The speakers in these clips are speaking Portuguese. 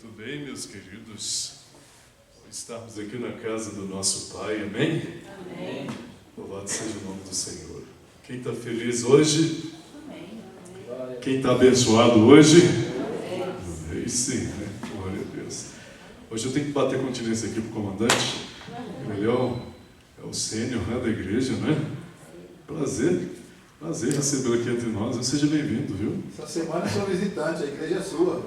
Muito bem, meus queridos, estarmos aqui na casa do nosso Pai, amém? Amém. Louvado seja o nome do Senhor. Quem está feliz hoje? Amém. Quem está abençoado hoje? Amém. Aí sim, né? Glória a Deus. Hoje eu tenho que bater continência aqui para o comandante. Ele é o sênior, né, da igreja, né? Prazer recebê-lo aqui entre nós. Seja bem-vindo, viu? Essa semana eu sou visitante, a igreja é sua.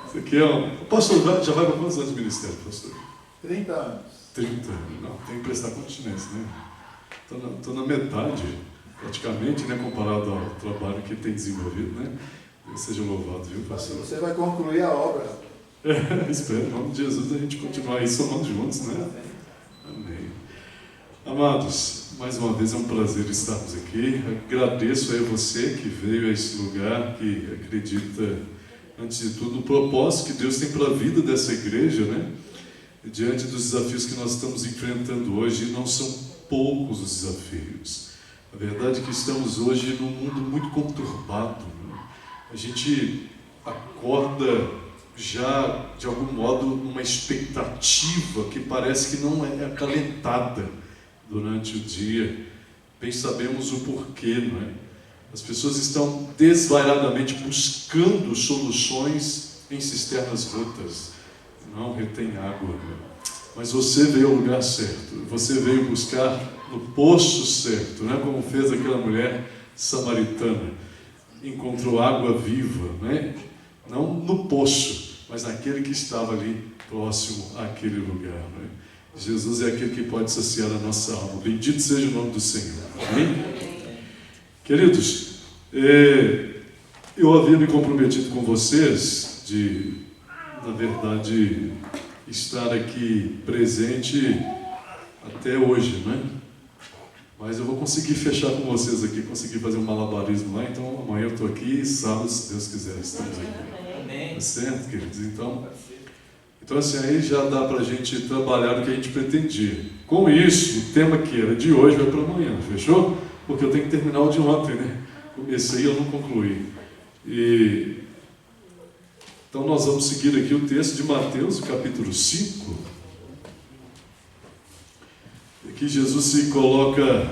Isso aqui é o pastor já vai para quantos anos de ministério, pastor? 30 anos. 30. Não, tem que prestar continência, né? Estou na metade, praticamente, né, comparado ao trabalho que tem desenvolvido, né? Deus seja louvado, viu, pastor? Você vai concluir a obra. Espero, em nome de Jesus, a gente continuar aí somando juntos, né? Amém. Amados, mais uma vez é um prazer estarmos aqui. Agradeço a você que veio a esse lugar, que acredita, antes de tudo, no propósito que Deus tem para a vida dessa igreja, né? E diante dos desafios que nós estamos enfrentando hoje, não são poucos os desafios. A verdade é que estamos hoje num mundo muito conturbado, né? A gente acorda já, de algum modo, numa expectativa que parece que não é acalentada durante o dia. Bem sabemos o porquê, não é? As pessoas estão desvairadamente buscando soluções em cisternas rotas. Não retém água, né? Mas você veio ao lugar certo. Você veio buscar no poço certo, né? Como fez aquela mulher samaritana. Encontrou água viva, né? Não no poço, mas naquele que estava ali próximo àquele lugar, né? Jesus é aquele que pode saciar a nossa alma. Bendito seja o nome do Senhor. Amém? Queridos, eu havia me comprometido com vocês de, na verdade, estar aqui presente até hoje, né? Mas eu vou conseguir fechar com vocês aqui, conseguir fazer um malabarismo lá. Então amanhã eu estou aqui e sábado, se Deus quiser, estamos aqui. Amém. Tá certo, queridos? Então assim, aí já dá para a gente trabalhar o que a gente pretendia. Com isso, o tema que era de hoje vai para amanhã, fechou? Porque eu tenho que terminar o de ontem, né? Comecei e eu não concluí. Então nós vamos seguir aqui o texto de Mateus, capítulo 5. Aqui Jesus se coloca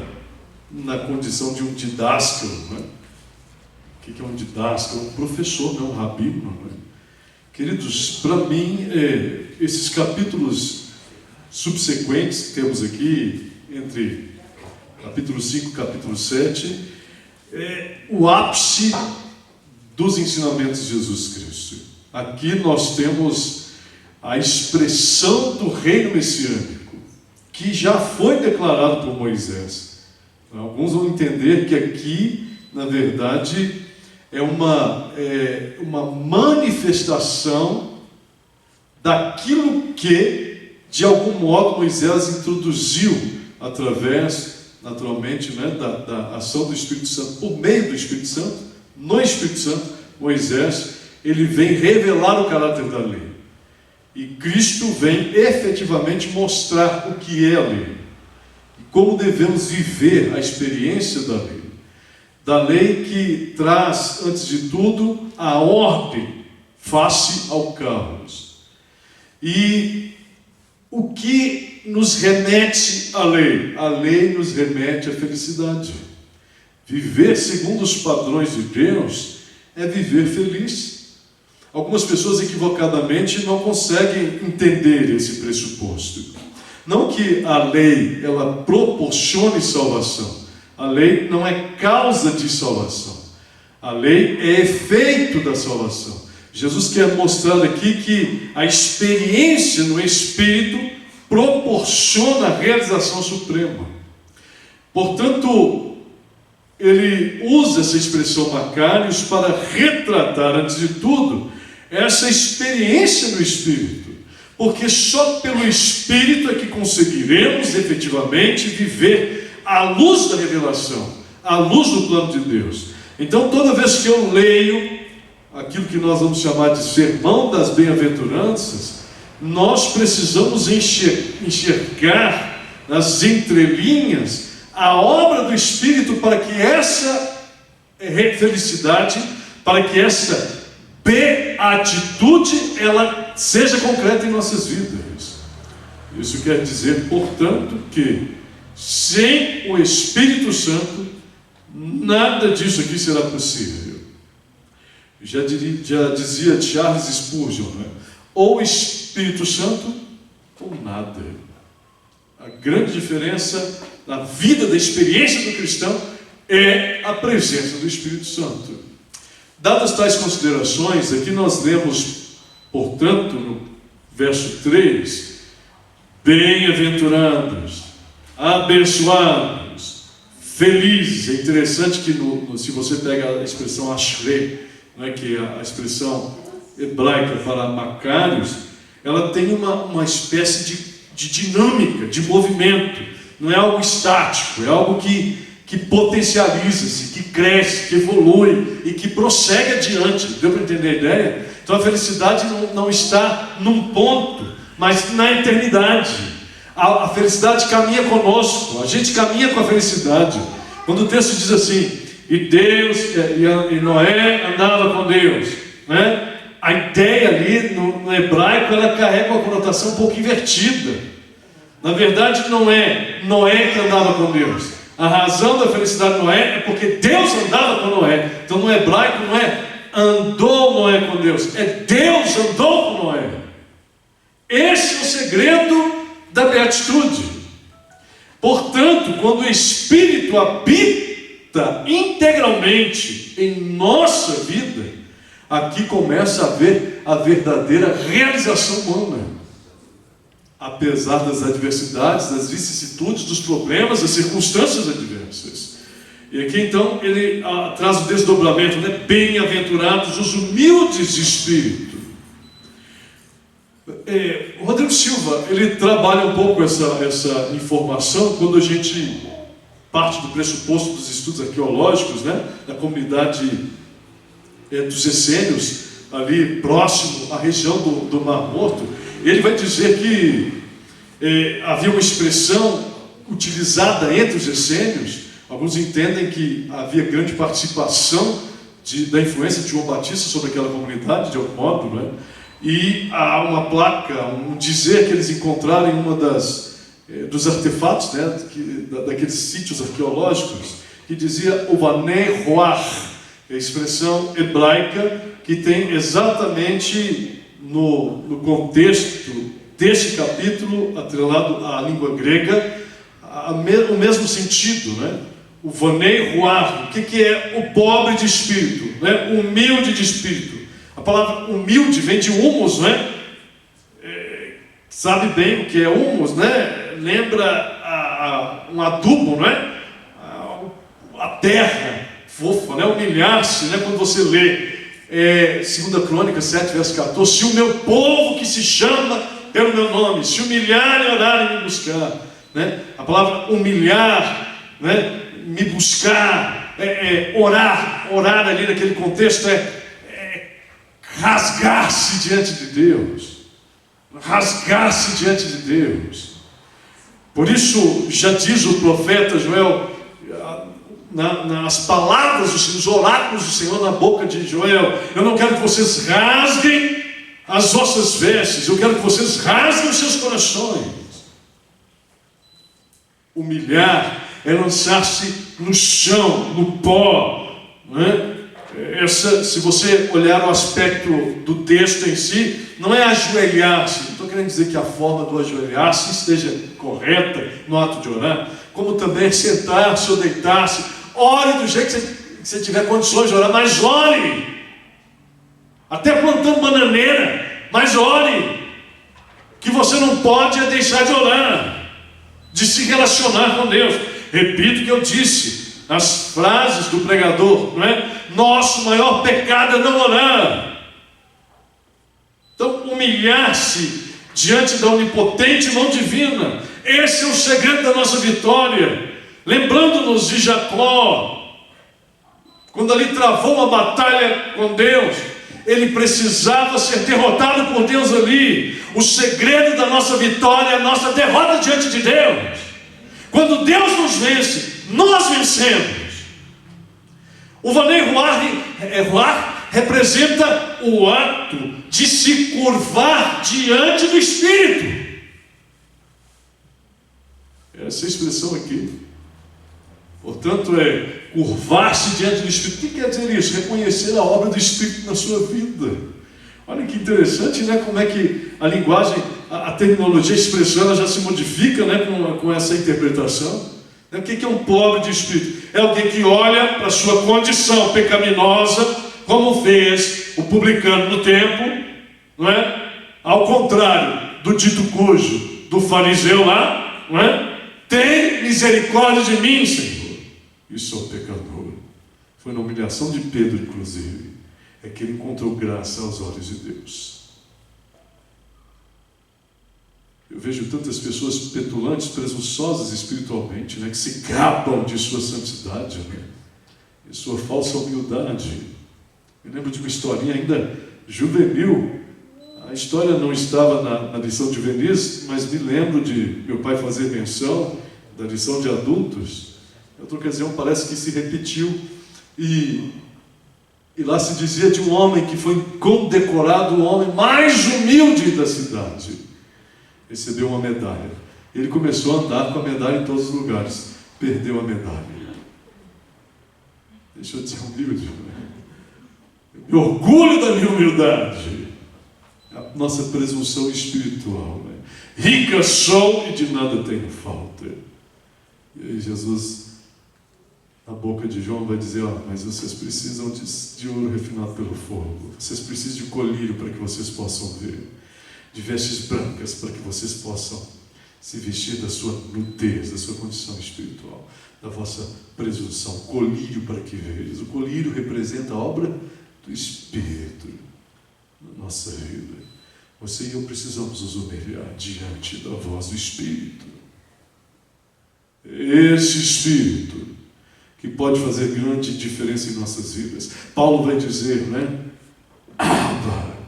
na condição de um didáskalo, né? O que é um didáskalo? Um professor, não um rabino, né? Queridos, para mim, esses capítulos subsequentes que temos aqui, entre capítulo 5 e capítulo 7, é o ápice dos ensinamentos de Jesus Cristo. Aqui nós temos a expressão do reino messiânico, que já foi declarado por Moisés. Alguns vão entender que aqui, na verdade, é uma manifestação daquilo que, de algum modo, Moisés introduziu através, naturalmente, né, da ação do Espírito Santo, por meio do Espírito Santo. No Espírito Santo, Moisés, ele vem revelar o caráter da lei. E Cristo vem efetivamente mostrar o que é a lei. E como devemos viver a experiência da lei. Da lei que traz, antes de tudo, a ordem face ao caos. E o que nos remete à lei? A lei nos remete à felicidade. Viver segundo os padrões de Deus é viver feliz. Algumas pessoas equivocadamente não conseguem entender esse pressuposto. Não que a lei ela proporcione salvação. A lei não é causa de salvação. A lei é efeito da salvação. Jesus quer mostrar aqui que a experiência no Espírito proporciona a realização suprema. Portanto, ele usa essa expressão Macários para retratar, antes de tudo, essa experiência no Espírito. Porque só pelo Espírito é que conseguiremos efetivamente viver à luz da revelação, à luz do plano de Deus. Então, toda vez que eu leio aquilo que nós vamos chamar de Sermão das Bem-aventuranças, nós precisamos enxergar nas entrelinhas a obra do Espírito para que essa felicidade, para que essa beatitude ela seja concreta em nossas vidas. Isso quer dizer, portanto, que sem o Espírito Santo, nada disso aqui será possível. Já dizia Charles Spurgeon, né? Ou o Espírito Santo ou nada. A grande diferença na vida, da experiência do cristão, é a presença do Espírito Santo. Dadas tais considerações, aqui nós lemos, portanto, no verso 3, bem-aventurados, abençoados, felizes. É interessante que se você pega a expressão ashrei, né, que é a expressão hebraica para Macários, ela tem uma espécie de dinâmica, de movimento. Não é algo estático, é algo que potencializa-se, que cresce, que evolui e que prossegue adiante. Deu para entender a ideia? Então a felicidade não está num ponto, mas na eternidade. A felicidade caminha conosco, a gente caminha com a felicidade. Quando o texto diz assim, e Noé andava com Deus, né? A ideia ali no hebraico, ela carrega uma conotação um pouco invertida. Na verdade não é Noé que andava com Deus. A razão da felicidade de Noé é porque Deus andava com Noé. Então no hebraico não é andou Noé com Deus, é Deus andou com Noé. Esse é o segredo da beatitude. Portanto, quando o Espírito habita integralmente em nossa vida, aqui começa a haver a verdadeira realização humana. Apesar das adversidades, das vicissitudes, dos problemas, das circunstâncias adversas. E aqui então ele traz o desdobramento, né? Bem-aventurados os humildes de espírito. Rodrigo Silva, ele trabalha um pouco essa informação quando a gente parte do pressuposto dos estudos arqueológicos, né? Da comunidade dos essênios, ali próximo à região do Mar Morto. Ele vai dizer que havia uma expressão utilizada entre os essênios. Alguns entendem que havia grande participação da influência de João Batista sobre aquela comunidade, de algum modo, né? E há uma placa, um dizer que eles encontraram em uma dos artefatos, né, daqueles sítios arqueológicos, que dizia Ovanei Roar, a expressão hebraica que tem exatamente no contexto deste capítulo, atrelado à língua grega, o mesmo sentido, né? O vanei ruar, o que é o pobre de espírito, né? Humilde de espírito. A palavra humilde vem de humus, né? Sabe bem o que é humus, né? Lembra um adubo, né? A terra fofa, né? Humilhar-se, né? Quando você lê 2 Crônicas 7, verso 14, se o meu povo que se chama pelo meu nome, se humilharem, orarem e me buscar, né? A palavra humilhar, né? Me buscar, orar ali naquele contexto rasgar-se diante de Deus, rasgar-se diante de Deus. Por isso já diz o profeta Joel, nas palavras do Senhor, nos oráculos do Senhor na boca de Joel, eu não quero que vocês rasguem as vossas vestes, eu quero que vocês rasguem os seus corações. Humilhar é lançar-se no chão, no pó, né? Se você olhar o aspecto do texto em si, não é ajoelhar-se. Não estou querendo dizer que a forma do ajoelhar-se esteja correta no ato de orar, como também sentar-se ou deitar-se. Ore do jeito que você tiver condições de orar, mas ore. Até plantando bananeira, mas ore. Que você não pode deixar de orar, de se relacionar com Deus. Repito o que eu disse nas frases do pregador, não é? Nosso maior pecado é não orar. Então, humilhar-se diante da onipotente mão divina, esse é o segredo da nossa vitória. Lembrando-nos de Jacó, quando ali travou uma batalha com Deus, ele precisava ser derrotado por Deus ali. O segredo da nossa vitória é a nossa derrota diante de Deus. Quando Deus nos vence, nós vencemos. O vanei ruar representa o ato de se curvar diante do Espírito. Essa expressão aqui, portanto, é curvar-se diante do Espírito. O que quer dizer isso? Reconhecer a obra do Espírito na sua vida. Olha que interessante, né? Como é que a linguagem, a terminologia, a expressão, ela já se modifica, né? com essa interpretação. O que é um pobre de Espírito? É alguém que olha para a sua condição pecaminosa, como fez o publicano no templo, não é? Ao contrário do dito cujo, do fariseu lá, não é? Tem misericórdia de mim, Senhor. E sou pecador. Foi na humilhação de Pedro, inclusive, é que ele encontrou graça aos olhos de Deus. Eu vejo tantas pessoas petulantes, presunçosas espiritualmente, né, que se gabam de sua santidade, né, de sua falsa humildade. Me lembro de uma historinha ainda juvenil. A história não estava na lição de juvenis, mas me lembro de meu pai fazer menção da lição de adultos. Em outra ocasião parece que se repetiu. E lá se dizia de um homem que foi condecorado o homem mais humilde da cidade. Recebeu uma medalha. Ele começou a andar com a medalha em todos os lugares. Perdeu a medalha. Deixou de ser humilde. Né? Me orgulho da minha humildade. A nossa presunção espiritual. Né? Rica sou e de nada tenho falta. E aí Jesus, na boca de João, vai dizer: mas vocês precisam de ouro refinado pelo fogo. Vocês precisam de colírio para que vocês possam ver. De vestes brancas para que vocês possam se vestir da sua nudez, da sua condição espiritual, da vossa presunção. Colírio para que vejas. O colírio representa a obra do Espírito na nossa vida. Você e eu precisamos nos humilhar diante da voz do Espírito. Esse Espírito que pode fazer grande diferença em nossas vidas. Paulo vai dizer, né? Abba.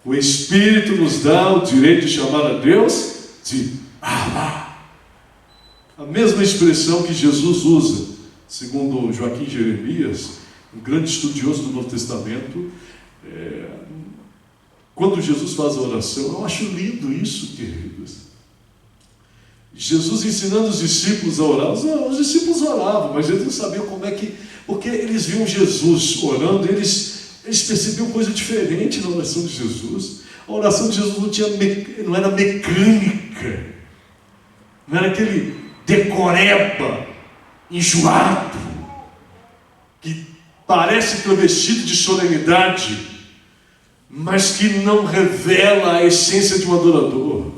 O Espírito nos dá o direito de chamar a Deus de Abba. A mesma expressão que Jesus usa, segundo Joaquim Jeremias, um grande estudioso do Novo Testamento, quando Jesus faz a oração. Eu acho lindo isso, queridos. Jesus ensinando os discípulos a orar. Os discípulos oravam, mas eles não sabiam como é que... Porque eles viam Jesus orando, eles percebiam coisa diferente na oração de Jesus. A oração de Jesus não era mecânica, não era aquele decoreba enjoado, que parece travestido de solenidade, mas que não revela a essência de um adorador.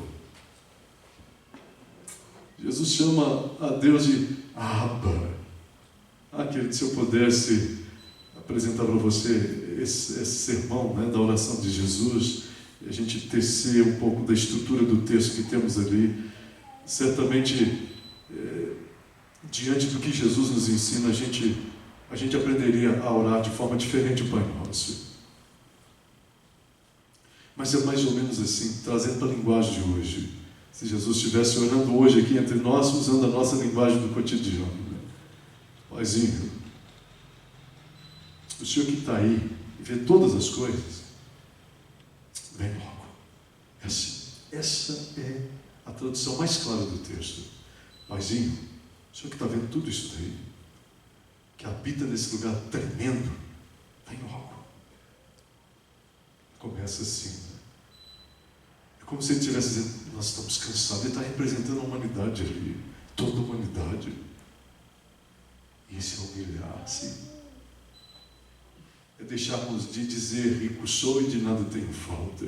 Jesus chama a Deus de Abba. Querido, se eu pudesse apresentar para você esse sermão, né, da oração de Jesus, e a gente tecer um pouco da estrutura do texto que temos ali, certamente, diante do que Jesus nos ensina, a gente aprenderia a orar de forma diferente o Pai Nosso. Mas é mais ou menos assim, trazendo para a linguagem de hoje. Se Jesus estivesse orando hoje aqui entre nós, usando a nossa linguagem do cotidiano. Né? Paizinho, o Senhor que está aí e vê todas as coisas, vem logo. Essa é a tradução mais clara do texto. Paizinho, o Senhor que está vendo tudo isso daí, que habita nesse lugar tremendo, vem logo. Começa assim. Né? É como se ele estivesse dizendo: nós estamos cansados. Ele está representando a humanidade ali, toda a humanidade. E esse é humilhar-se. É deixarmos de dizer rico sou e de nada tenho falta.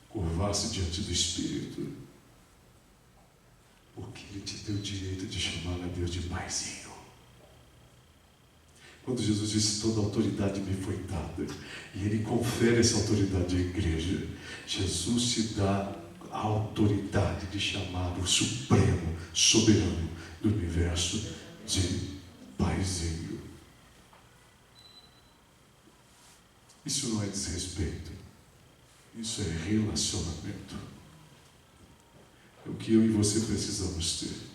Curvar-se diante do Espírito. Porque Ele te deu o direito de chamar a Deus de Paizinho. Quando Jesus disse: toda autoridade me foi dada, e Ele confere essa autoridade à igreja, Jesus te dá a autoridade de chamar o Supremo, Soberano do Universo de Paizinho. Isso não é desrespeito, isso é relacionamento. É o que eu e você precisamos ter.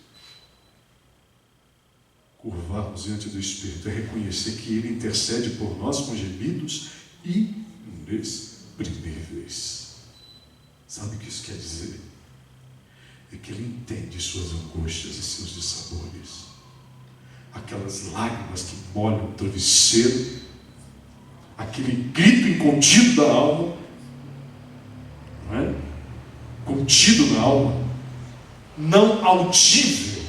Curvarmos diante do Espírito é reconhecer que Ele intercede por nós com gemidos inexprimíveis. Sabe o que isso quer dizer? É que Ele entende suas angústias e seus dissabores. Aquelas lágrimas que molham o travesseiro, aquele grito incontido da alma, não é? Contido na alma, não audível,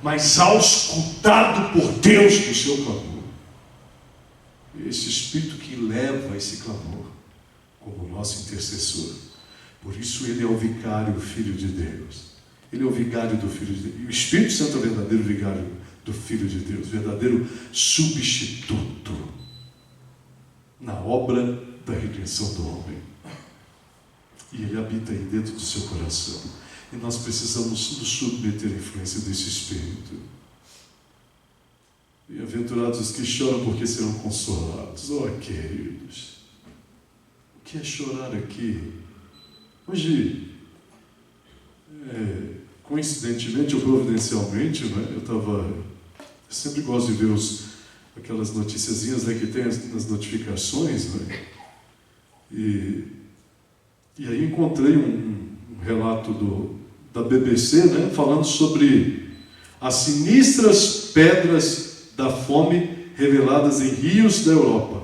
mas auscultado por Deus no seu clamor. Esse Espírito que leva esse clamor como nosso intercessor. Por isso Ele é o vicário, o Filho de Deus. Ele é o vigário do Filho de Deus. E o Espírito Santo é o verdadeiro vigário do Filho de Deus, verdadeiro substituto na obra da redenção do homem. E Ele habita aí dentro do seu coração. E nós precisamos nos submeter à influência desse Espírito. Bem-aventurados os que choram, porque serão consolados. Oh, queridos, o que é chorar aqui? Hoje, coincidentemente ou providencialmente, né, eu sempre gosto de ver aquelas noticiazinhas, né, que tem nas notificações, né, e aí encontrei um relato da BBC, né, falando sobre as sinistras pedras da fome reveladas em rios da Europa.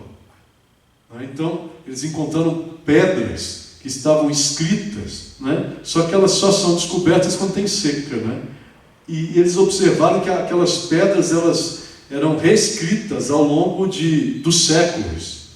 Então, eles encontraram pedras que estavam escritas, né? Só que elas só são descobertas quando tem seca, né? E eles observaram que aquelas pedras elas eram reescritas ao longo dos séculos,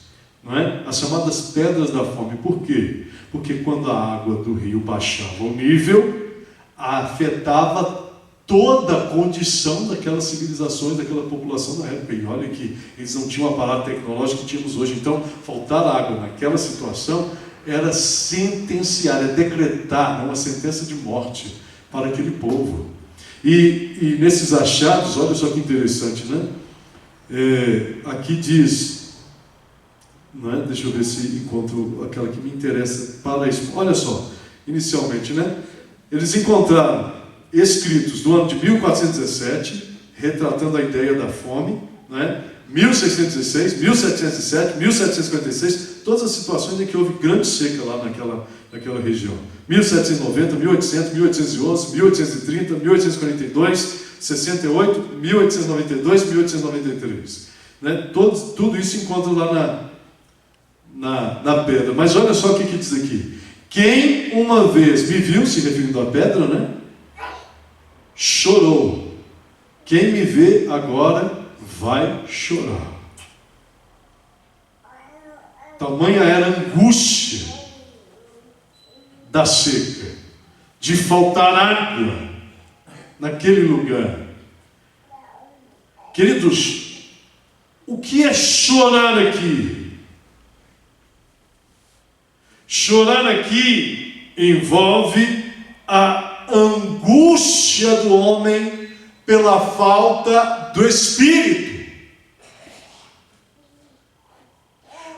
não é? As chamadas pedras da fome. Por quê? Porque quando a água do rio baixava o nível, afetava toda a condição daquelas civilizações, daquela população da época. E olha que eles não tinham o aparato tecnológico que tínhamos hoje. Então, faltar água naquela situação era sentenciar, é decretar uma sentença de morte para aquele povo. E nesses achados, olha só que interessante, né? Aqui diz, não é? Deixa eu ver se encontro aquela que me interessa para isso. Olha só, inicialmente, né? Eles encontraram escritos do ano de 1417, retratando a ideia da fome, né? 1616, 1707, 1756, todas as situações em que houve grande seca lá naquela região. 1790, 1800, 1811, 1830, 1842, 68, 1892, 1893. Né? Tudo isso encontra lá na pedra. Mas olha só o que diz aqui. Quem uma vez me viu, se referindo à pedra, né? Chorou. Quem me vê agora vai chorar. Tamanha era a angústia da seca, de faltar água naquele lugar. Queridos, o que é chorar aqui? Chorar aqui envolve a angústia do homem pela falta do Espírito.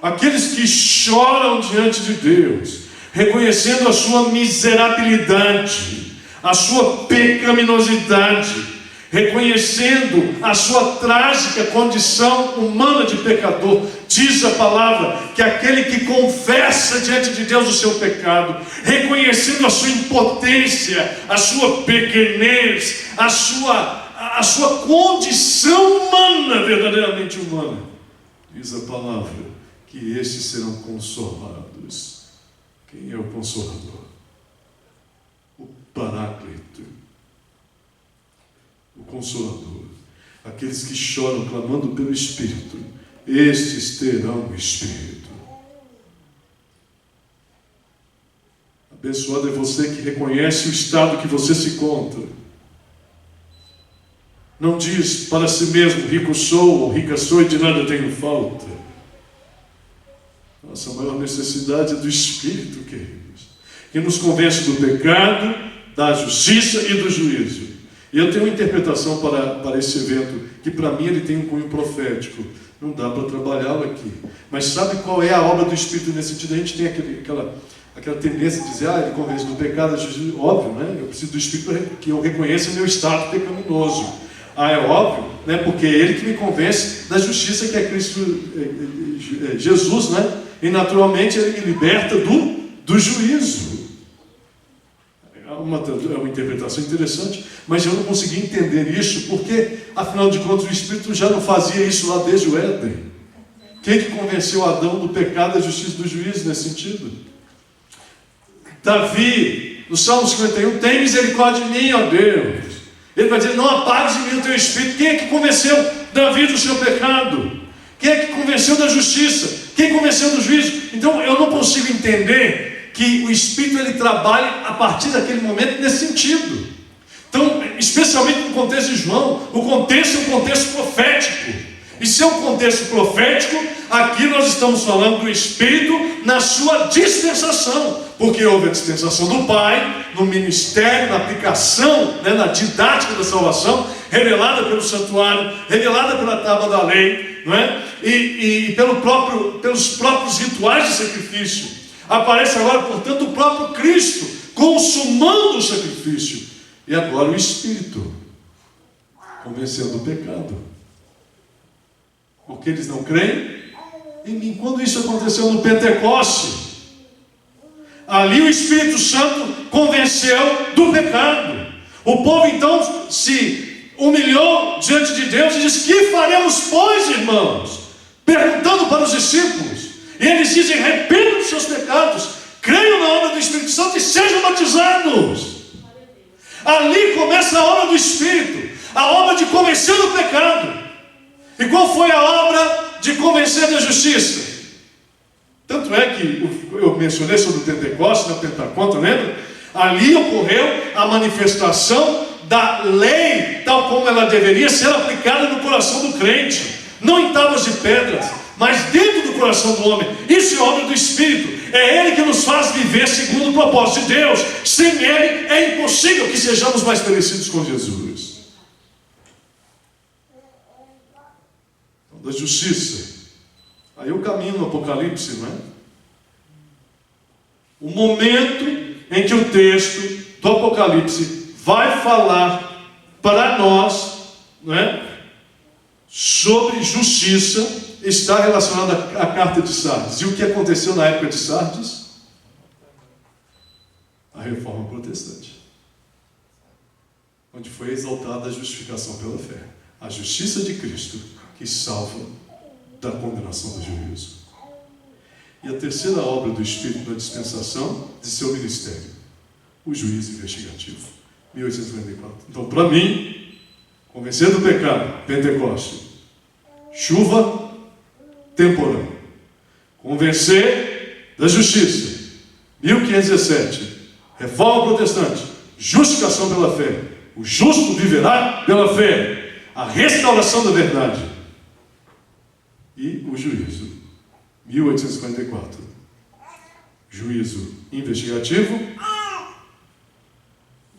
Aqueles que choram diante de Deus, reconhecendo a sua miserabilidade, a sua pecaminosidade, reconhecendo a sua trágica condição humana de pecador. Diz a palavra que aquele que confessa diante de Deus o seu pecado, reconhecendo a sua impotência, a sua pequenez, a sua condição humana, verdadeiramente humana, diz a palavra que estes serão consolados. Quem é o Consolador? O Paráclito, o Consolador. Aqueles que choram clamando pelo Espírito, estes terão o Espírito. Abençoado é você que reconhece o estado que você se encontra. Não diz para si mesmo, rico sou ou rica sou e de nada tenho falta. Nossa maior necessidade é do Espírito, queridos, que nos convence do pecado, da justiça e do juízo. E eu tenho uma interpretação para esse evento, que para mim ele tem um cunho profético. Não dá para trabalhá-lo aqui. Mas sabe qual é a obra do Espírito nesse sentido? A gente tem aquela tendência de dizer, ele convence do pecado, da justiça. Óbvio, né? Eu preciso do Espírito para que eu reconheça o meu estado pecaminoso. É óbvio, né? Porque é Ele que me convence da justiça que é Cristo Jesus, né? e naturalmente ele me liberta do juízo. É uma interpretação interessante, mas eu não consegui entender isso, porque, afinal de contas, o Espírito já não fazia isso lá desde o Éden. Quem que convenceu Adão do pecado, da justiça e do juízo nesse sentido? Davi, no Salmo 51, tem misericórdia de mim, ó Deus. Ele vai dizer, não apagues de mim o teu Espírito. Quem é que convenceu Davi do seu pecado? Quem é que convenceu da justiça? Quem convenceu do juízo? Então eu não consigo entender que o Espírito ele trabalha a partir daquele momento nesse sentido. Então, especialmente no contexto de João, o contexto é um contexto profético. E se é um contexto profético, aqui nós estamos falando do Espírito na sua dispensação, porque houve a dispensação do Pai, no ministério, na aplicação, na didática da salvação, revelada pelo santuário, revelada pela tábua da lei, não é? E pelos próprios rituais de sacrifício. Aparece agora, portanto, o próprio Cristo, consumando o sacrifício. E agora o Espírito, convencendo o pecado. Porque eles não creem em mim. Quando isso aconteceu no Pentecoste, ali o Espírito Santo convenceu do pecado. O povo então se humilhou diante de Deus e disse, que faremos pois, irmãos? Perguntando para os discípulos. E eles dizem, arrependam dos seus pecados, creiam na obra do Espírito Santo e sejam batizados. Ali começa a obra do Espírito, a obra de convencer do pecado. E qual foi a obra de convencer da justiça? Tanto é que eu mencionei sobre o Pentecostes, na Pentaconta, lembra? Ali ocorreu a manifestação da lei, tal como ela deveria ser aplicada no coração do crente. Não em tábuas de pedras, mas dentro do coração do homem. Isso é obra do Espírito. É Ele que nos faz viver segundo o propósito de Deus. Sem Ele é impossível que sejamos mais parecidos com Jesus. Da justiça. Aí eu caminho no Apocalipse, não é? O momento em que o texto do Apocalipse vai falar para nós, não é? Sobre justiça, está relacionado à carta de Sardes. E o que aconteceu na época de Sardes? A reforma protestante, onde foi exaltada a justificação pela fé, a justiça de Cristo que salva da condenação do juízo. E a terceira obra do Espírito na dispensação de seu ministério, o juízo investigativo, 1844. Então, para mim, convencer do pecado, Pentecoste, chuva temporã, convencer da justiça, 1517, reforma protestante, justificação pela fé, o justo viverá pela fé, a restauração da verdade e o juízo, 1854, juízo investigativo,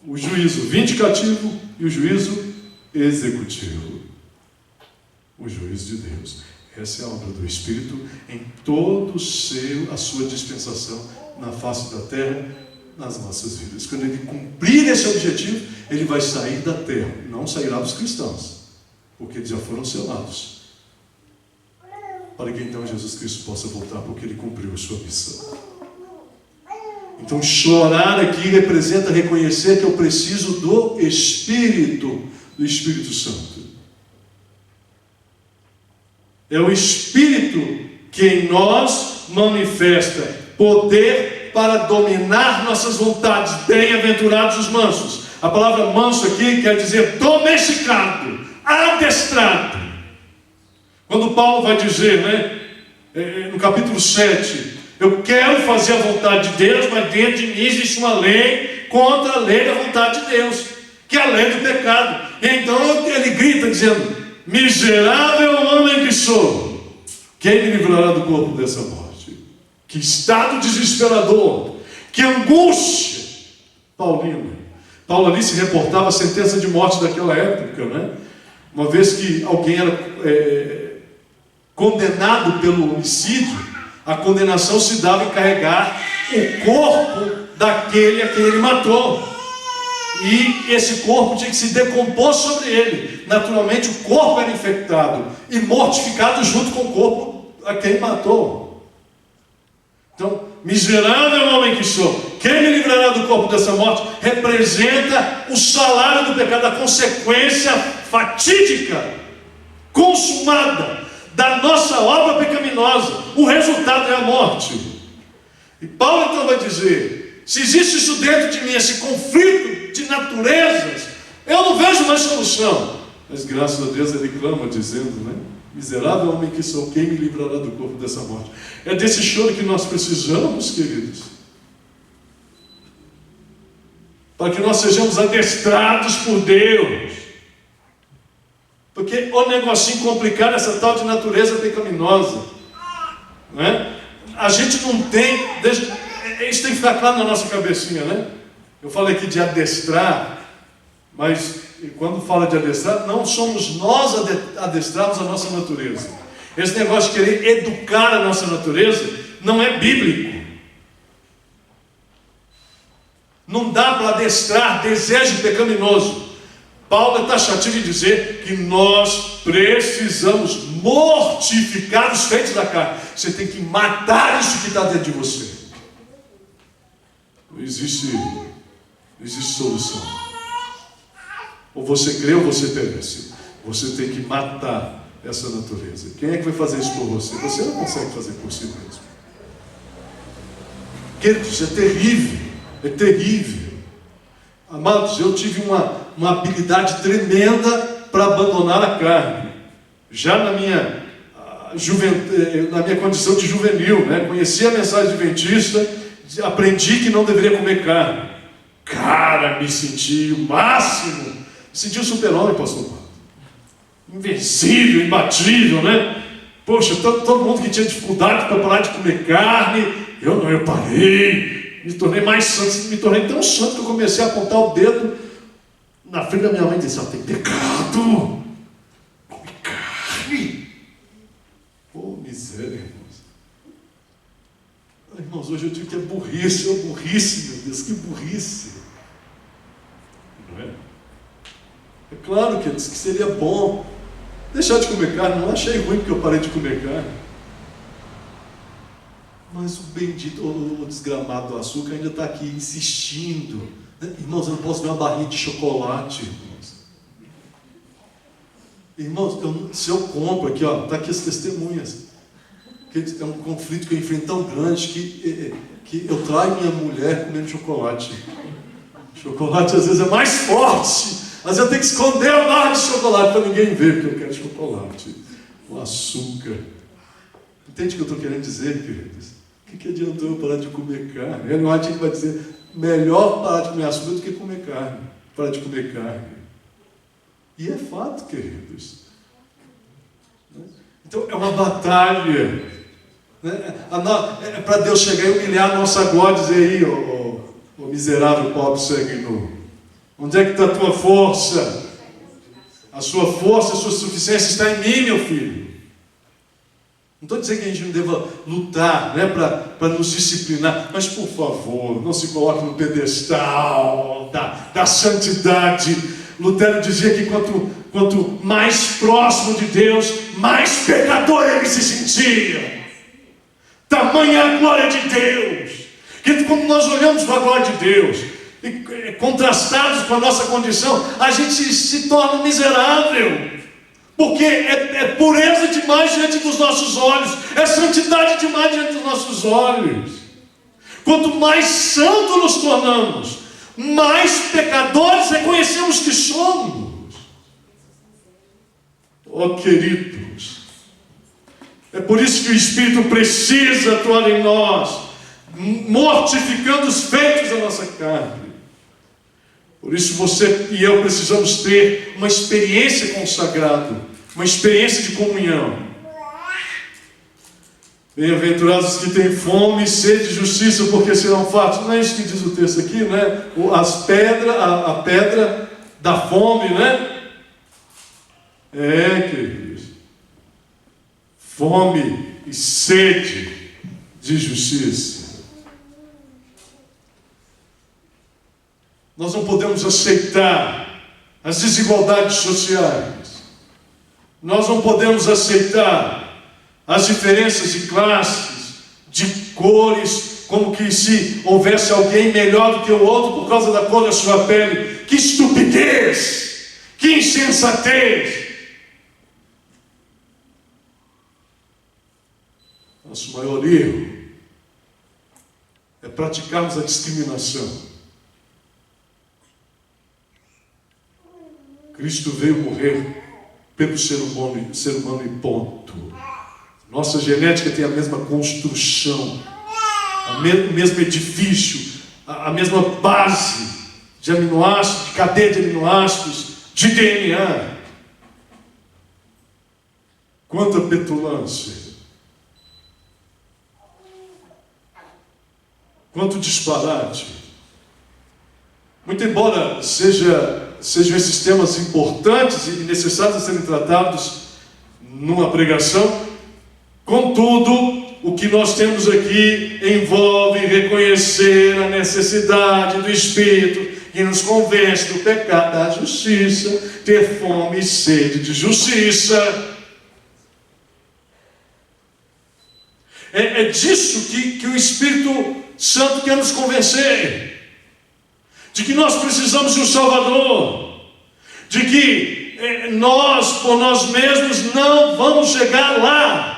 o juízo vindicativo e o juízo executivo, o juízo de Deus. Essa é a obra do Espírito em todo a sua dispensação na face da terra, nas nossas vidas. Quando ele cumprir esse objetivo, ele vai sair da terra, não sairá dos cristãos, porque eles já foram selados, para que então Jesus Cristo possa voltar, porque ele cumpriu a sua missão. Então chorar aqui representa reconhecer que eu preciso do Espírito Santo. É o Espírito que em nós manifesta poder para dominar nossas vontades. Bem-aventurados os mansos. A palavra manso aqui quer dizer domesticado, adestrado. Quando Paulo vai dizer, no capítulo 7, eu quero fazer a vontade de Deus, mas dentro de mim existe uma lei contra a lei da vontade de Deus, que é a lei do pecado. E então ele grita dizendo, miserável homem que sou, quem me livrará do corpo dessa morte? Que estado desesperador, que angústia. Paulo ali se reportava a sentença de morte daquela época, uma vez que alguém era condenado pelo homicídio, a condenação se dava em carregar o corpo daquele a quem ele matou. E esse corpo tinha que se decompor sobre ele. Naturalmente o corpo era infectado e mortificado junto com o corpo a quem matou. Então, miserável homem que sou, quem me livrará do corpo dessa morte? Representa o salário do pecado, a consequência fatídica, consumada, da nossa obra pecaminosa. O resultado é a morte. E Paulo então vai dizer, se existe isso dentro de mim, esse conflito de naturezas, eu não vejo mais solução. Mas graças a Deus ele clama dizendo, né? Miserável homem que sou, quem me livrará do corpo dessa morte? É desse choro que nós precisamos, queridos, para que nós sejamos adestrados por Deus. Porque o negocinho complicado, essa tal de natureza pecaminosa, né? A gente não tem, isso tem que ficar claro na nossa cabecinha, né? Eu falei aqui de adestrar, mas quando fala de adestrar, não somos nós adestrarmos a nossa natureza. Esse negócio de querer educar a nossa natureza não é bíblico. Não dá para adestrar desejo pecaminoso. Paulo é taxativo em dizer que nós precisamos mortificar os feitos da carne. Você tem que matar isso que está dentro de você. Não existe solução. Ou você crê ou você perece. Você tem que matar essa natureza. Quem é que vai fazer isso por você? Você não consegue fazer por si mesmo. Queridos, é terrível. É terrível. Amados, eu tive uma habilidade tremenda para abandonar a carne. Já na minha condição de juvenil, né? Conheci a mensagem adventista, aprendi que não deveria comer carne. Cara, me senti o máximo. Me senti um super-homem, pastor Paulo. Invencível, imbatível, né? Poxa, todo mundo que tinha dificuldade para parar de comer carne, eu parei. Me tornei mais santo, me tornei tão santo que eu comecei a apontar o dedo na frente da minha mãe e disse: tem pecado, come carne. Oh, miséria, irmãos. Irmãos, hoje eu digo que é burrice, meu Deus, que burrice. Não é? É claro que seria bom deixar de comer carne, não achei ruim porque eu parei de comer carne. Mas o bendito, o desgramado do açúcar ainda está aqui insistindo. Irmãos, eu não posso ver uma barrinha de chocolate, irmãos. Se eu compro aqui, está aqui as testemunhas. É um conflito que eu enfrento tão grande que eu traio minha mulher comendo chocolate. Chocolate às vezes é mais forte. Às vezes eu tenho que esconder a barra de chocolate para ninguém ver, porque eu quero chocolate. O açúcar. Entende o que eu estou querendo dizer, queridos? O que adiantou eu parar de comer carne? Ele não vai dizer, melhor parar de comer açúcar do que comer carne. Parar de comer carne. E é fato, queridos. Então é uma batalha. É para Deus chegar e humilhar a nossa glória e dizer aí, ô miserável, pobre, cego e nu. Onde é que está a tua força? A sua força, a sua suficiência está em mim, meu filho. Não estou dizendo que a gente não deva lutar, né, para nos disciplinar, mas por favor, não se coloque no pedestal da santidade. Lutero dizia que quanto mais próximo de Deus, mais pecador ele se sentia. Tamanha a glória de Deus, que quando nós olhamos para a glória de Deus, e contrastados com a nossa condição, a gente se torna miserável. Porque é pureza demais diante dos nossos olhos, é santidade demais diante dos nossos olhos. Quanto mais santos nos tornamos, mais pecadores reconhecemos que somos. Oh, queridos, é por isso que o Espírito precisa atuar em nós, mortificando os feitos da nossa carne. Por isso você e eu precisamos ter uma experiência com o sagrado, uma experiência de comunhão. Bem-aventurados que têm fome e sede de justiça, porque serão fartos. Não é isso que diz o texto aqui, né? A pedra da fome, né? Queridos. Fome e sede de justiça. Nós não podemos aceitar as desigualdades sociais. Nós não podemos aceitar as diferenças de classes, de cores, como que se houvesse alguém melhor do que o outro por causa da cor da sua pele. Que estupidez! Que insensatez! Nosso maior erro é praticarmos a discriminação. Cristo veio morrer pelo ser humano e ponto. Nossa genética tem a mesma construção, o mesmo edifício, a mesma base de aminoácidos, de cadeia de aminoácidos, de DNA. Quanta petulância! Quanto disparate! Muito embora sejam esses temas importantes e necessários a serem tratados numa pregação, contudo, o que nós temos aqui envolve reconhecer a necessidade do Espírito que nos convence do pecado, da justiça, ter fome e sede de justiça. É disso que o Espírito Santo quer nos convencer. De que nós precisamos de um Salvador. De que nós, por nós mesmos, não vamos chegar lá.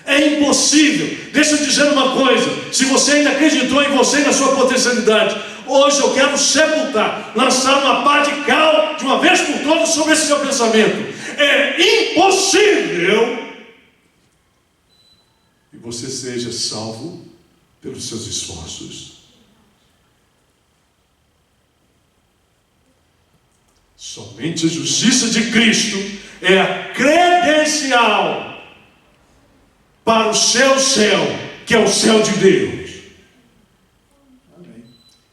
É impossível. Deixa eu dizer uma coisa. Se você ainda acreditou em você e na sua potencialidade, hoje eu quero sepultar, lançar uma pá de cal de uma vez por todas sobre esse seu pensamento. É impossível que você seja salvo pelos seus esforços. Somente a justiça de Cristo é a credencial para o céu, que é o céu de Deus. Amém.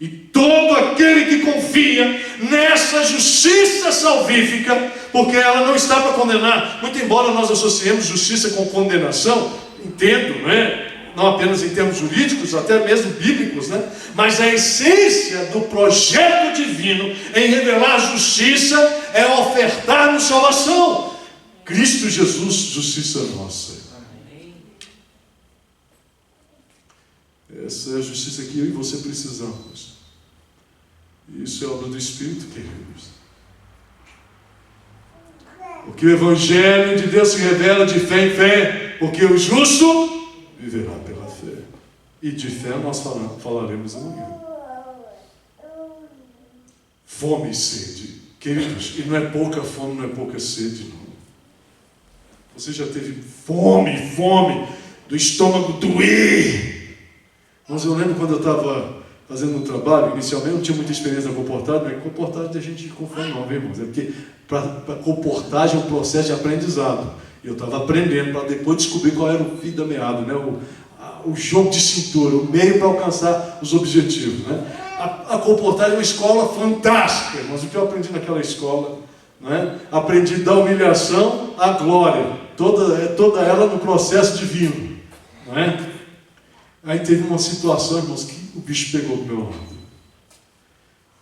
E todo aquele que confia nessa justiça salvífica, porque ela não está para condenar, muito embora nós associemos justiça com condenação, entendo, não é? Não apenas em termos jurídicos, até mesmo bíblicos, né? Mas a essência do projeto divino em revelar a justiça é ofertar-nos salvação. Cristo Jesus, justiça nossa. Essa é a justiça que eu e você precisamos. Isso é obra do Espírito, queridos. Porque o Evangelho de Deus se revela de fé em fé, porque o justo viverá pela fé. E de fé nós falaremos amanhã. Fome e sede. Queridos, e não é pouca fome, não é pouca sede, não. Você já teve fome do estômago doer. Mas eu lembro quando eu estava fazendo um trabalho, inicialmente eu não tinha muita experiência na comportagem, mas comportagem tem gente com fome não, viu, irmãos? É porque para comportagem é um processo de aprendizado. Eu estava aprendendo para depois descobrir qual era o fim da meada, né? O jogo de cintura, o meio para alcançar os objetivos, né? A comportagem é uma escola fantástica, mas o que eu aprendi naquela escola, né? Aprendi da humilhação à glória, toda ela no processo divino, não é? Aí teve uma situação, irmãos, que o bicho pegou do meu lado.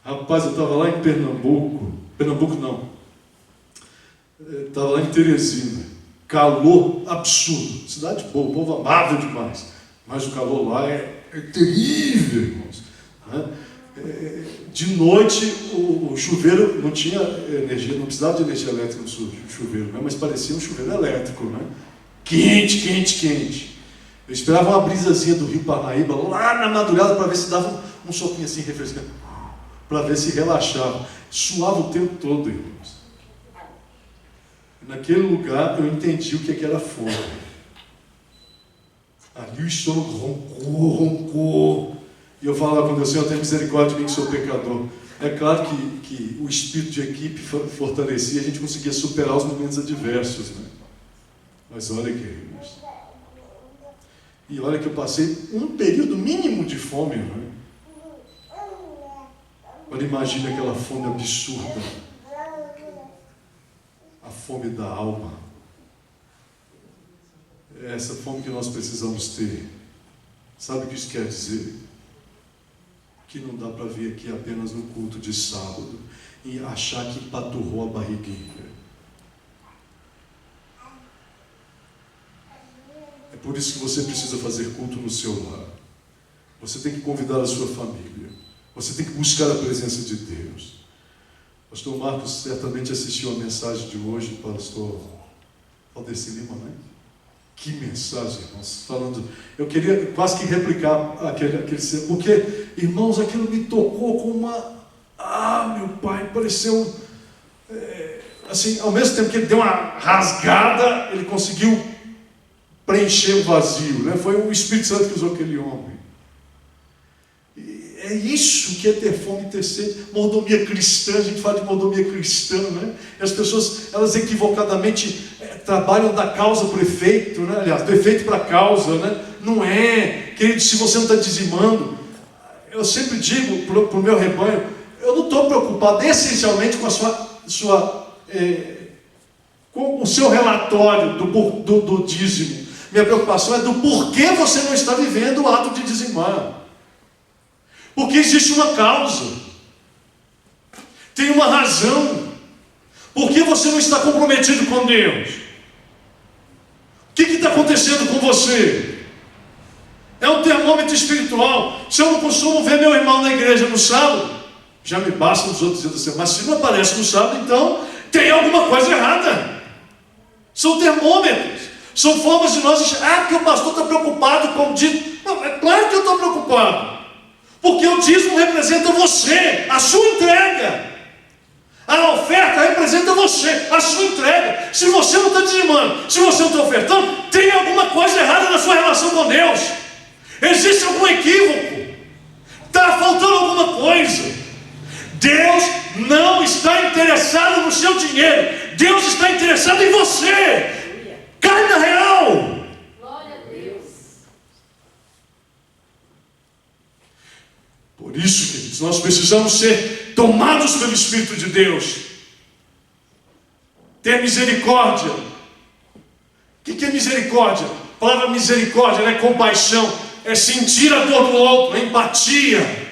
Rapaz, eu estava lá em Pernambuco não, estava lá em Teresina. Calor absurdo, cidade boa, o povo amável demais, mas o calor lá é terrível, irmãos. De noite o chuveiro não tinha energia, não precisava de energia elétrica no chuveiro, né? Mas parecia um chuveiro elétrico, né? Quente. Eu esperava uma brisazinha do Rio Parnaíba lá na madrugada para ver se dava um sopinho assim refrescante, para ver se relaxava. Suava o tempo todo, irmãos. Naquele lugar eu entendi o que era fome. Ali o estômago roncou. E eu falava com Deus: Senhor, tenha misericórdia de mim que sou pecador. É claro que o espírito de equipe fortalecia, a gente conseguia superar os momentos adversos, né? Mas olha, queridos, e olha que eu passei um período mínimo de fome, né? Agora imagine aquela fome absurda, a fome da alma. É essa fome que nós precisamos ter. Sabe o que isso quer dizer? Que não dá para vir aqui apenas no culto de sábado e achar que empaturrou a barriguinha. É por isso que você precisa fazer culto no seu lar. Você tem que convidar a sua família. Você tem que buscar a presença de Deus. Pastor Marcos certamente assistiu a mensagem de hoje, pastor Valdeci Lima, né? Que mensagem, irmãos, falando. Eu queria quase que replicar aquele porque, irmãos, aquilo me tocou com uma... meu pai, pareceu... assim, ao mesmo tempo que ele deu uma rasgada, ele conseguiu preencher o vazio, né? Foi o Espírito Santo que usou aquele homem. E é isso que é ter fome e ter sede. Mordomia cristã, a gente fala de mordomia cristã, né? E as pessoas, elas equivocadamente trabalham da causa para o efeito, né? Aliás, do efeito para a causa, né? Não é, querido, se você não está dizimando, eu sempre digo para o meu rebanho, eu não estou preocupado essencialmente com com o seu relatório do dízimo. Minha preocupação é do porquê você não está vivendo o ato de dizimar. Porque existe uma causa, tem uma razão. Por que você não está comprometido com Deus? O que está acontecendo com você? É um termômetro espiritual. Se eu não costumo ver meu irmão na igreja no sábado, já me basta nos outros dias da semana, mas se não aparece no sábado, então tem alguma coisa errada. São termômetros, são formas de nós dizer, porque o pastor está preocupado com o dízimo. Não, é claro que eu estou preocupado, porque o dízimo representa você, a sua entrega. A oferta representa você, a sua entrega. Se você não está dizimando, se você não está ofertando, tem alguma coisa errada na sua relação com Deus. Existe algum equívoco, está faltando alguma coisa. Deus não está interessado no seu dinheiro, Deus está interessado em você. Cai na real. Glória a Deus. Por isso, queridos, nós precisamos ser tomados pelo Espírito de Deus. Ter misericórdia. O que é misericórdia? A palavra misericórdia é compaixão, é sentir a dor do outro, é empatia.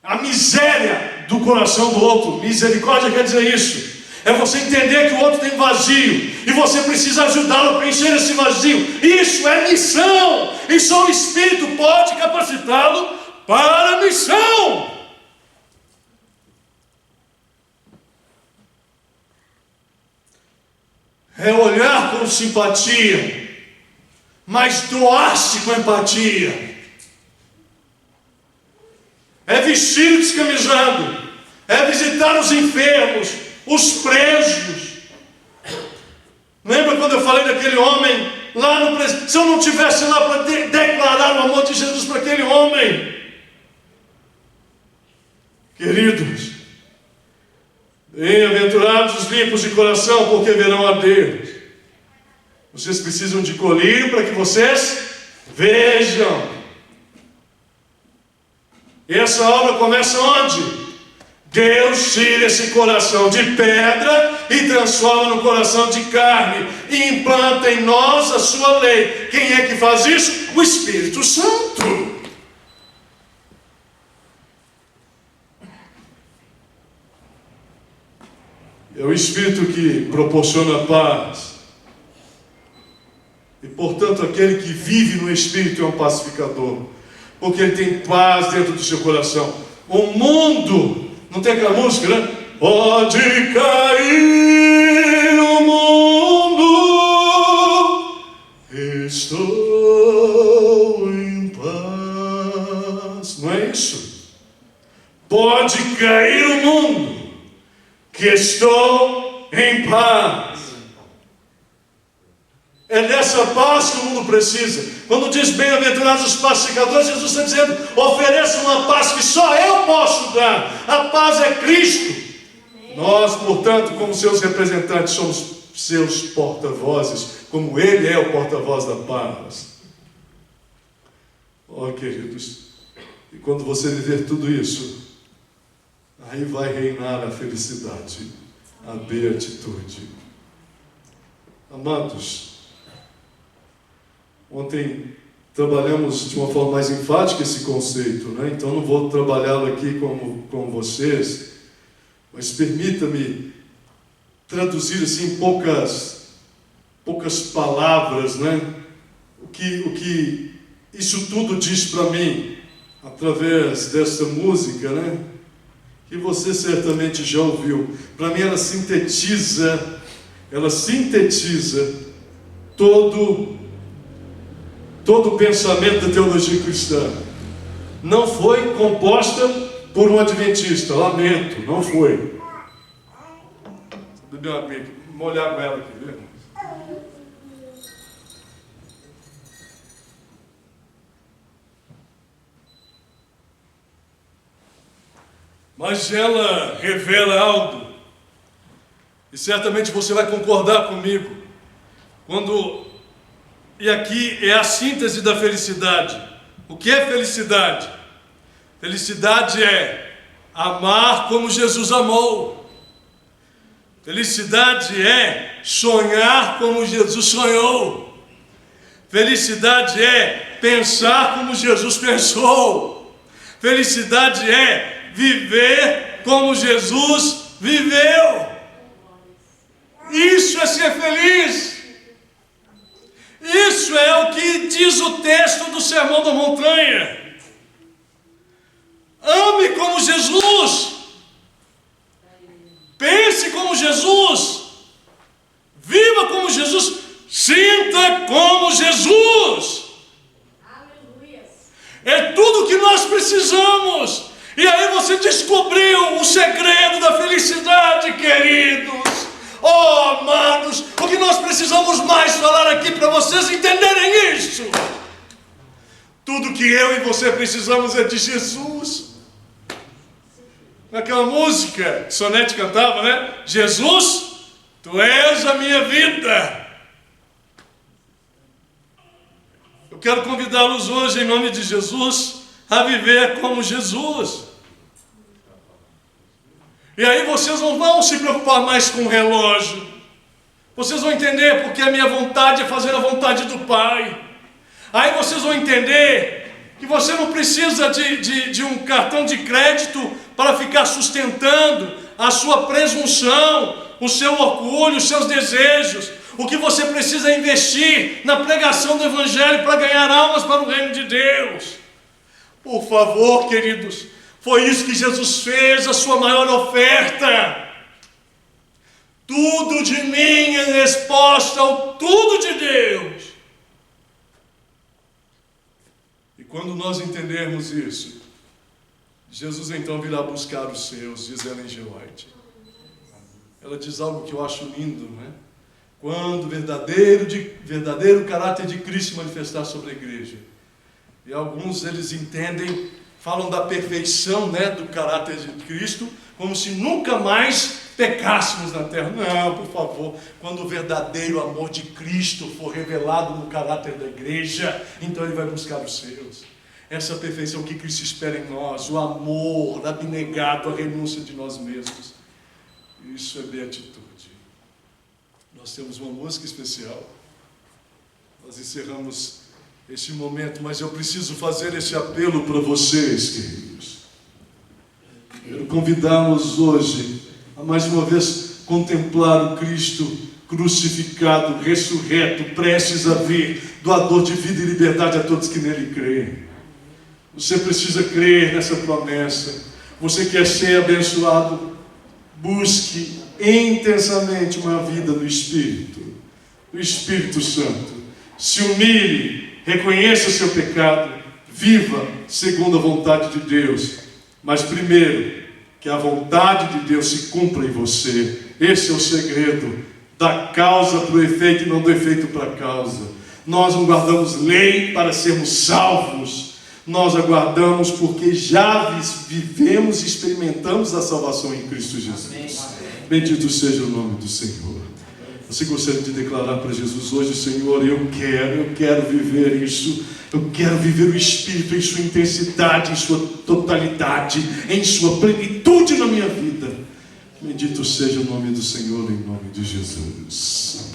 A miséria do coração do outro, misericórdia quer dizer isso. É você entender que o outro tem vazio e você precisa ajudá-lo a preencher esse vazio. Isso é missão. E só o Espírito pode capacitá-lo para a missão. É olhar com simpatia, mas doar-se com empatia. É vestir o descamisado, é visitar os enfermos, os presos. Lembra quando eu falei daquele homem lá no presídio? Se eu não estivesse lá para declarar o amor de Jesus para aquele homem, queridos, bem-aventurados os limpos de coração, porque verão a Deus. Vocês precisam de colírio para que vocês vejam. E essa obra começa onde? Deus tira esse coração de pedra e transforma no coração de carne e implanta em nós a sua lei. Quem é que faz isso? O Espírito Santo. É o Espírito que proporciona paz. E portanto aquele que vive no Espírito é um pacificador, porque ele tem paz dentro do seu coração. O mundo, não tem aquela música, né? Pode cair o mundo, estou em paz. Não é isso? Pode cair o mundo, que estou em paz. É dessa paz que o mundo precisa. Quando diz bem-aventurados os pacificadores, Jesus está dizendo, ofereça uma paz que só eu posso dar. A paz é Cristo. Nós, portanto, como seus representantes, somos seus porta-vozes, como Ele é o porta-voz da paz. Queridos, e quando você viver tudo isso, aí vai reinar a felicidade, a beatitude. Amados, ontem trabalhamos de uma forma mais enfática esse conceito, né? Então não vou trabalhá-lo aqui com vocês, mas permita-me traduzir assim poucas poucas palavras, né? O que isso tudo diz para mim, através dessa música, né? Que você certamente já ouviu. Para mim ela sintetiza todo o pensamento da teologia cristã. Não foi composta por um adventista, lamento, não foi. Beber uma aguinha aqui, molhar com ela aqui, viu? Mas ela revela algo, e certamente você vai concordar comigo, e aqui é a síntese da felicidade. O que é felicidade? Felicidade é amar como Jesus amou. Felicidade é sonhar como Jesus sonhou. Felicidade é pensar como Jesus pensou. Felicidade é viver como Jesus viveu. Isso é ser feliz. Isso é o que diz o texto do Sermão da Montanha. Ame como Jesus. Pense como Jesus. Viva como Jesus. Sinta como Jesus. É tudo que nós precisamos. E aí você descobriu o segredo da felicidade, queridos. Oh, amados, o que nós precisamos mais falar aqui para vocês entenderem isso. Tudo que eu e você precisamos é de Jesus. Naquela música que Sonete cantava, né? Jesus, tu és a minha vida. Eu quero convidá-los hoje, em nome de Jesus, a viver como Jesus. E aí vocês não vão se preocupar mais com o relógio. Vocês vão entender porque a minha vontade é fazer a vontade do Pai. Aí vocês vão entender que você não precisa de um cartão de crédito para ficar sustentando a sua presunção, o seu orgulho, os seus desejos. O que você precisa é investir na pregação do Evangelho para ganhar almas para o reino de Deus. Por favor, queridos, foi isso que Jesus fez, a sua maior oferta. Tudo de mim em resposta ao tudo de Deus. E quando nós entendermos isso, Jesus então virá buscar os seus, diz Ellen G. White. Ela diz algo que eu acho lindo, né? Quando o verdadeiro caráter de Cristo manifestar sobre a igreja. E alguns eles entendem, falam da perfeição, né, do caráter de Cristo, como se nunca mais pecássemos na terra. Não, por favor, quando o verdadeiro amor de Cristo for revelado no caráter da igreja, então ele vai buscar os seus. Essa perfeição que Cristo espera em nós, o amor abnegado, a renúncia de nós mesmos. Isso é beatitude. Nós temos uma música especial. Nós encerramos este momento, mas eu preciso fazer esse apelo para vocês, queridos. Quero convidá-los hoje a mais uma vez contemplar o Cristo crucificado, ressurreto, prestes a vir, doador de vida e liberdade a todos que nele creem. Você precisa crer nessa promessa. Você quer ser abençoado? Busque intensamente uma vida no Espírito, no Espírito Santo. Se humilhe, reconheça o seu pecado, viva segundo a vontade de Deus. Mas primeiro, que a vontade de Deus se cumpra em você. Esse é o segredo da causa para o efeito e não do efeito para a causa. Nós não guardamos lei para sermos salvos. Nós aguardamos porque já vivemos e experimentamos a salvação em Cristo Jesus. Bendito seja o nome do Senhor. Você gostaria de declarar para Jesus hoje: Senhor, eu quero viver isso. Eu quero viver o Espírito em sua intensidade, em sua totalidade, em sua plenitude na minha vida. Bendito seja o nome do Senhor, em nome de Jesus. Sim.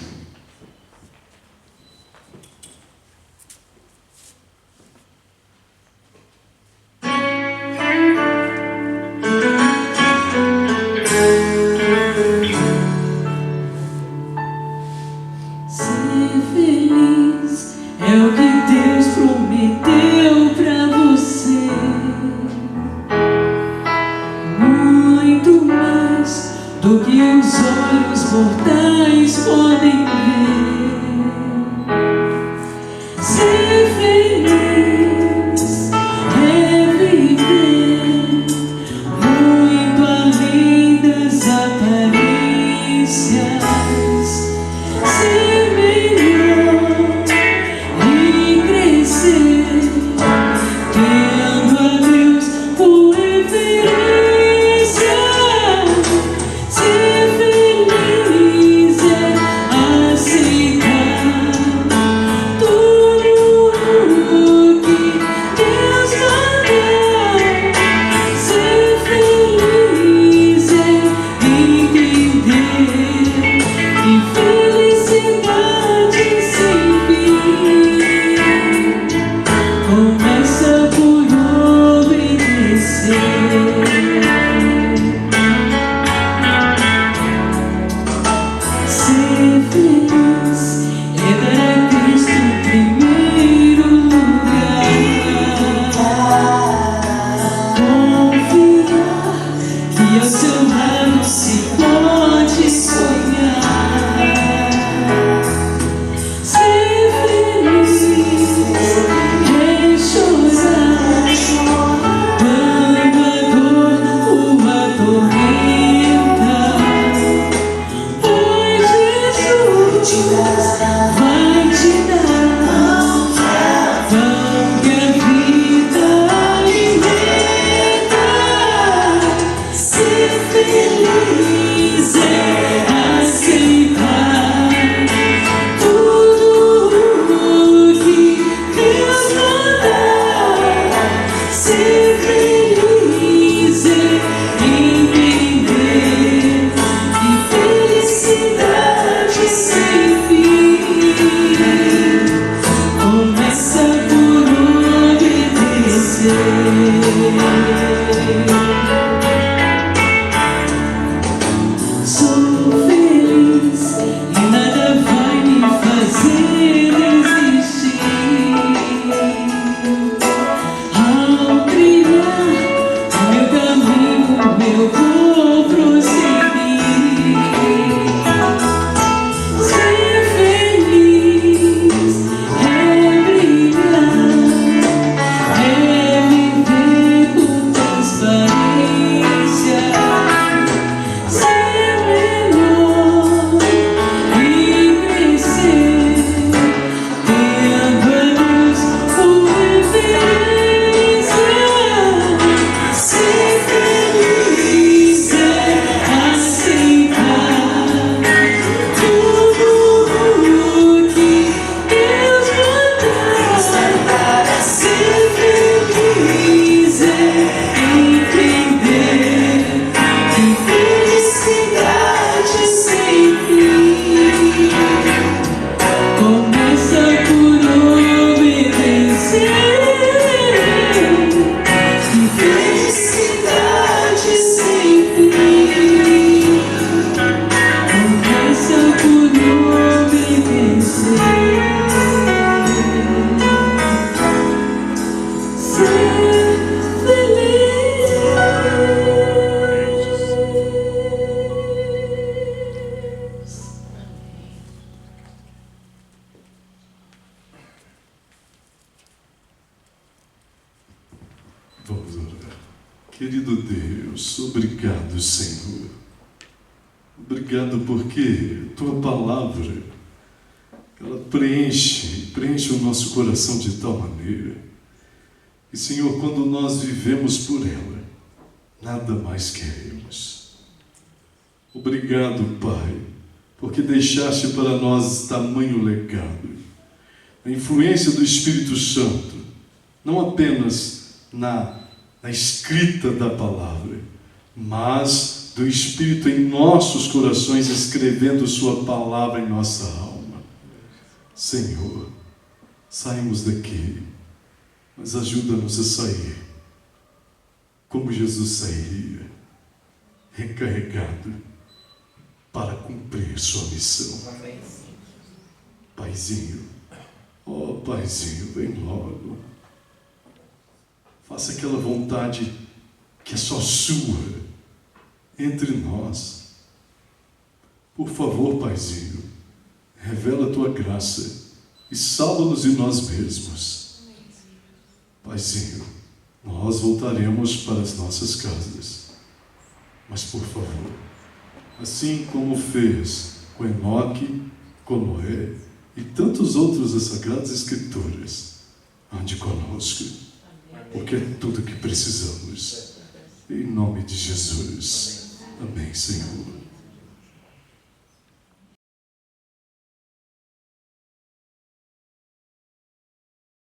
Vamos orar. Querido Deus, obrigado, Senhor. Obrigado porque Tua palavra, ela preenche o nosso coração de tal maneira. E, Senhor, quando nós vivemos por ela, nada mais queremos. Obrigado, Pai, porque deixaste para nós tamanho legado. A influência do Espírito Santo, não apenas na escrita da palavra, mas do Espírito em nossos corações, escrevendo Sua palavra em nossa alma. Senhor, saímos daqui, mas ajuda-nos a sair como Jesus sairia, recarregado para cumprir Sua missão. Paizinho, ó Paizinho, vem logo. Faça aquela vontade que é só Sua entre nós. Por favor, Paizinho, revela a Tua graça e salva-nos de nós mesmos. Paizinho, nós voltaremos para as nossas casas, mas por favor, assim como fez com Enoque, com Noé e tantos outros das Sagradas Escrituras, ande conosco, porque é tudo que precisamos. Em nome de Jesus. Amém, Senhor.